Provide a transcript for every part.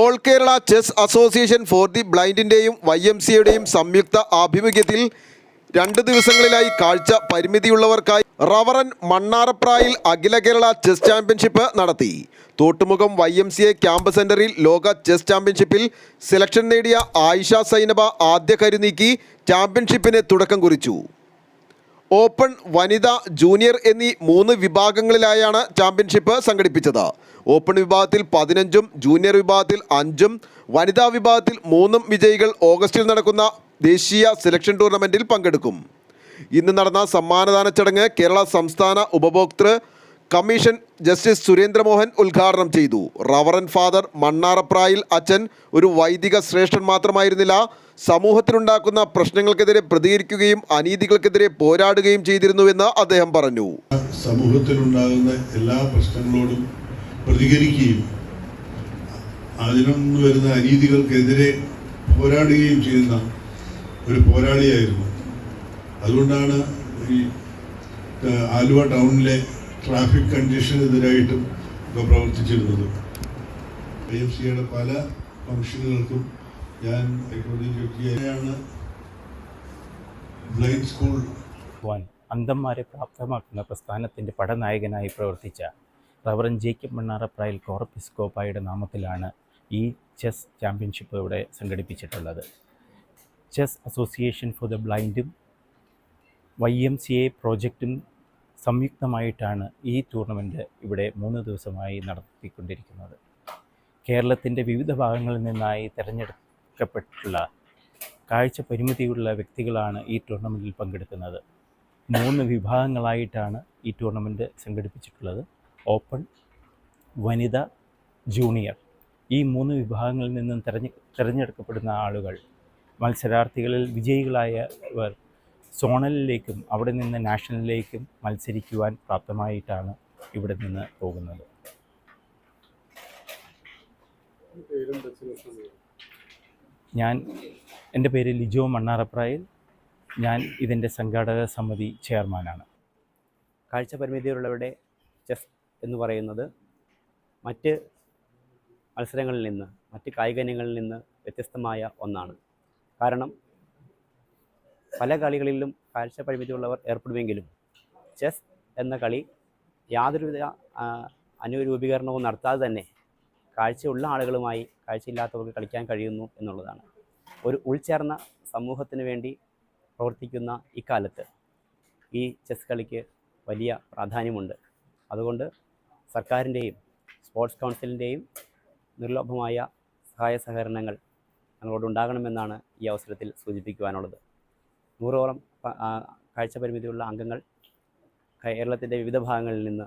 All Kerala chess association for the ബ്ലൈൻഡിൻ്റെയും YMCAയുടെയും സംയുക്ത ആഭിമുഖ്യത്തിൽ 2 ദിവസങ്ങളിലായി കാഴ്ച പരിമിതിയുള്ളവർക്കായി റവറൻ മണ്ണാറപ്രായിൽ അഖില കേരള ചെസ് ചാമ്പ്യൻഷിപ്പ് നടത്തി. തോട്ടുമുഖം YMCA ക്യാമ്പ് സെന്ററിൽ ലോക ചെസ് ചാമ്പ്യൻഷിപ്പിൽ സെലക്ഷൻ നേടിയ ആയിഷ സൈനബ ആദ്യ കരുനീക്കി ചാമ്പ്യൻഷിപ്പിന് തുടക്കം കുറിച്ചു. ഓപ്പൺ, വനിത, ജൂനിയർ എന്നീ 3 വിഭാഗങ്ങളിലായാണ് ചാമ്പ്യൻഷിപ്പ് സംഘടിപ്പിച്ചത്. ഓപ്പൺ വിഭാഗത്തിൽ 15-ഉം ജൂനിയർ വിഭാഗത്തിൽ 5-ഉം വനിതാ വിഭാഗത്തിൽ 3-ഉം വിജയികൾ ഓഗസ്റ്റിൽ നടക്കുന്ന ദേശീയ സെലക്ഷൻ ടൂർണമെൻറ്റിൽ പങ്കെടുക്കും. ഇന്ന് നടന്ന സമ്മാനദാന ചടങ്ങ് കേരള സംസ്ഥാന ഉപഭോക്തൃ കമ്മീഷൻ ജസ്റ്റിസ് സുരേന്ദ്രമോഹൻ ഉദ്ഘാടനം ചെയ്തു. റവറൻ ഫാദർ മണ്ണാറപ്രായിൽ അച്ഛൻ ഒരു വൈദിക ശ്രേഷ്ഠൻ മാത്രമായിരുന്നില്ല, സമൂഹത്തിലുണ്ടാക്കുന്ന പ്രശ്നങ്ങൾക്കെതിരെ പ്രതികരിക്കുകയും അനീതികൾക്കെതിരെ പോരാടുകയും ചെയ്തിരുന്നുവെന്ന് അദ്ദേഹം പറഞ്ഞു. സമൂഹത്തിലുണ്ടാകുന്ന എല്ലാ പ്രശ്നങ്ങളോടും പ്രതികരിക്കുകയും അതിനൊന്നു വരുന്ന അനീതികൾക്കെതിരെ പോരാടുകയും ചെയ്യുന്ന ഒരു പോരാളിയായിരുന്നു. അതുകൊണ്ടാണ് ഈ ആലുവ ടൗണിലെ ട്രാഫിക് കണ്ടീഷനെതിരായിട്ടും ഒക്കെ പ്രവർത്തിച്ചിരുന്നത്. YMCAയുടെ പല ഫംഗ്ഷനുകൾക്കും ഞാൻ ാണ് ബ്ലൈൻഡ് സ്കൂൾ അന്ധന്മാരെ പ്രാപ്തമാക്കുന്ന പ്രസ്ഥാനത്തിൻ്റെ പടനായകനായി പ്രവർത്തിച്ച റവറൻ ജേക്കബ് മണ്ണാറപ്രായിൽ കോറപ്പിസ്കോപ്പായുടെ നാമത്തിലാണ് ഈ ചെസ് ചാമ്പ്യൻഷിപ്പ് ഇവിടെ സംഘടിപ്പിച്ചിട്ടുള്ളത്. ചെസ് അസോസിയേഷൻ ഫോർ ദ ബ്ലൈൻഡും YMCA പ്രോജക്റ്റും സംയുക്തമായിട്ടാണ് ഈ ടൂർണമെൻറ്റ് ഇവിടെ 3 ദിവസമായി നടത്തിക്കൊണ്ടിരിക്കുന്നത്. കേരളത്തിൻ്റെ വിവിധ ഭാഗങ്ങളിൽ നിന്നായി തിരഞ്ഞെടുക്കപ്പെട്ടുള്ള കാഴ്ച പരിമിതിയുള്ള വ്യക്തികളാണ് ഈ ടൂർണമെൻറ്റിൽ പങ്കെടുക്കുന്നത്. 3 വിഭാഗങ്ങളായിട്ടാണ് ഈ ടൂർണമെൻറ്റ് സംഘടിപ്പിച്ചിട്ടുള്ളത്. ഓപ്പൺ, വനിത, ജൂനിയർ. ഈ 3 വിഭാഗങ്ങളിൽ നിന്നും തിരഞ്ഞെടുക്കപ്പെടുന്ന ആളുകൾ, മത്സരാർത്ഥികളിൽ വിജയികളായവർ സോണലിലേക്കും അവിടെ നിന്ന് നാഷണലിലേക്കും മത്സരിക്കുവാൻ പ്രാപ്തമായിട്ടാണ് ഇവിടെ നിന്ന് പോകുന്നത്. എൻ്റെ പേര് ലിജോ മണ്ണാറപ്രായിൽ. ഞാൻ ഇതിൻ്റെ സംഘാടക സമിതി ചെയർമാനാണ്. കാഴ്ച പരിമിതിയുള്ളവരുടെ ചെസ് എന്ന് പറയുന്നത് മറ്റ് മത്സരങ്ങളിൽ നിന്ന്, മറ്റ് കായിക ഇനങ്ങളിൽ നിന്ന് വ്യത്യസ്തമായ ഒന്നാണ്. കാരണം പല കളികളിലും കാഴ്ച പരിമിതിയുള്ളവർ ഏർപ്പെടുമെങ്കിലും ചെസ് എന്ന കളി യാതൊരുവിധ അനുരൂപീകരണവും നടത്താതെ തന്നെ കാഴ്ചയുള്ള ആളുകളുമായി കാഴ്ചയില്ലാത്തവർക്ക് കളിക്കാൻ കഴിയുന്നു എന്നുള്ളതാണ്. ഒരു ഉൾച്ചേർന്ന സമൂഹത്തിന് വേണ്ടി പ്രവർത്തിക്കുന്ന ഇക്കാലത്ത് ഈ ചെസ് കളിക്ക് വലിയ പ്രാധാന്യമുണ്ട്. അതുകൊണ്ട് സർക്കാരിൻ്റെയും സ്പോർട്സ് കൗൺസിലിൻ്റെയും നിർലോഭമായ സഹായ സഹകരണങ്ങൾ ഞങ്ങളോടുണ്ടാകണമെന്നാണ് ഈ അവസരത്തിൽ സൂചിപ്പിക്കുവാനുള്ളത്. 100ഓളം കാഴ്ച പരിമിതിയുള്ള അംഗങ്ങൾ കേരളത്തിൻ്റെ വിവിധ ഭാഗങ്ങളിൽ നിന്ന്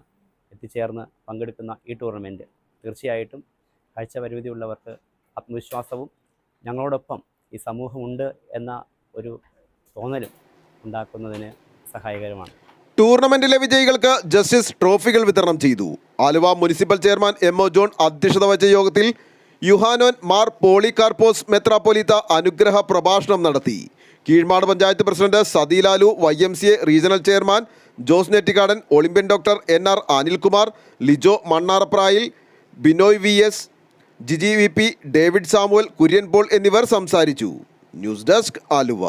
എത്തിച്ചേർന്ന് പങ്കെടുക്കുന്ന ഈ ടൂർണമെൻറ്റ് തീർച്ചയായിട്ടും കാഴ്ച പരിമിതിയുള്ളവർക്ക് ആത്മവിശ്വാസവും ഞങ്ങളോടൊപ്പം ഈ സമൂഹമുണ്ട് എന്ന ഒരു തോന്നലും ഉണ്ടാക്കുന്നതിന് സഹായകരമാണ്. ടൂർണമെന്റിലെ വിജയികൾക്ക് ജസ്റ്റിസ് ട്രോഫികൾ വിതരണം ചെയ്തു. Aluva municipal chairman MO John അധ്യക്ഷത വഹിച്ച യോഗത്തിൽ യുഹാനോൻ മാർ പോളികാർപ്പോസ് മെത്രാപ്പൊലീത്ത അനുഗ്രഹ പ്രഭാഷണം നടത്തി. Keezhmad panchayat president Sathilal, YMCA regional chairman Jose Nettikkadan, olympian doctor NR Anilkumar, Lijo Mannarapprayil, Binoy VS, Jiji VP, David Samuel, Kurian Paul എന്നിവർ സംസാരിച്ചു. News desk, Aluva.